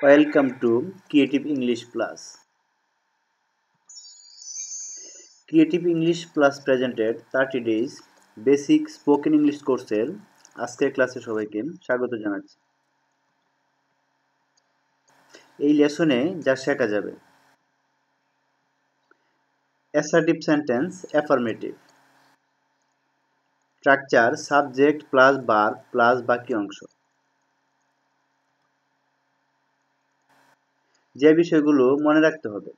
Welcome to Creative English Plus. Creative English Plus presented 30 days basic spoken English কোর্সের আজকের ক্লাসে সবাইকে স্বাগত জানাচ্ছি। এই লেসনে যা শেখা যাবে: assertive sentence, affirmative, structure, subject plus verb plus বাকি অংশ। যে বিষয়গুলো মনে রাখতে হবে: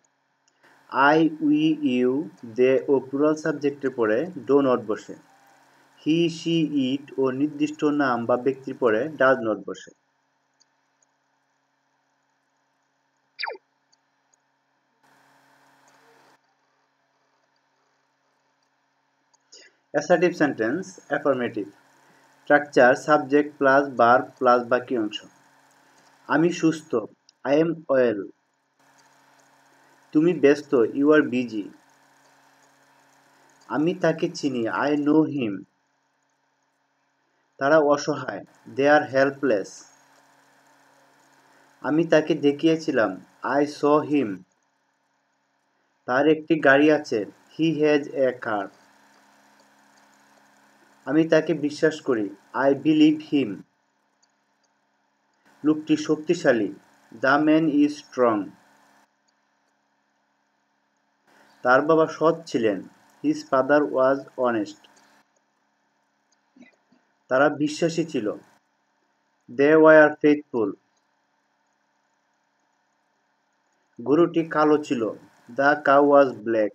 আই, উই, ইউ, দে ও প্লুরাল সাবজেক্টের পরে ডো নট বসে। হি, শি, ইট ও নির্দিষ্ট নাম বা ব্যক্তির পরে ডাজ নট বসে। Assertive sentence, affirmative, structure, subject plus verb plus বাকি অংশ। আমি সুস্থ, আই এম ওয়েল। তুমি ব্যস্ত, ইউ আর বিজি। আমি তাকে চিনি, আই নো হিম। তারা অসহায়, দে আর হেল্পলেস। আমি তাকে দেখিয়েছিলাম, আই স হিম। তার একটি গাড়ি আছে, হি হ্যাজ এ কার। আমি তাকে বিশ্বাস করি, আই বিলিভ হিম। লোকটি শক্তিশালী, দ্য ম্যান ইজ স্ট্রং। তার বাবা সৎ ছিলেন, হিজ ফাদার ওয়াজ অনেস্ট। তারা বিশ্বাসী ছিল, দে ওয়ার ফেথফুল। গরুটি কালো ছিল, দ্য কাউ ওয়াজ ব্ল্যাক।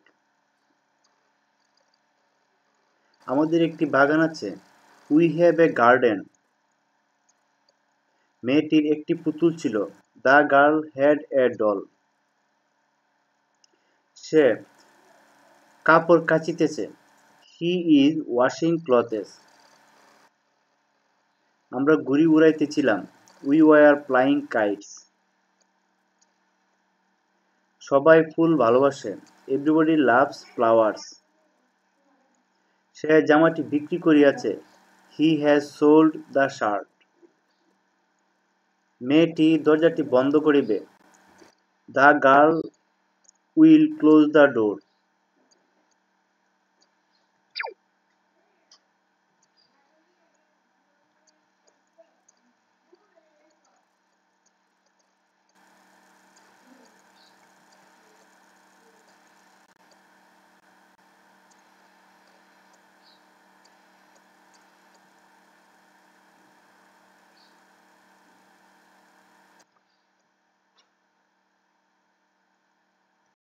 আমাদের একটি বাগান আছে, উই হ্যাভ এ গার্ডেন। মেয়েটির একটি পুতুল ছিল, the girl had a doll. সে কাপড় কাচিতেছে, হি ইজ ওয়াশিং ক্লথেস। আমরা ঘুড়ি উড়াইতেছিলাম, উই ওয়ার ফ্লাইং কাইটস। সবাই ফুল ভালোবাসে, এভরিবডি লাভস ফ্লাওয়ার্স। সে জামাটি বিক্রি করিয়াছে, he has sold the shirt. মেয়েটি দরজাটি বন্ধ করিবে, the girl will close the door.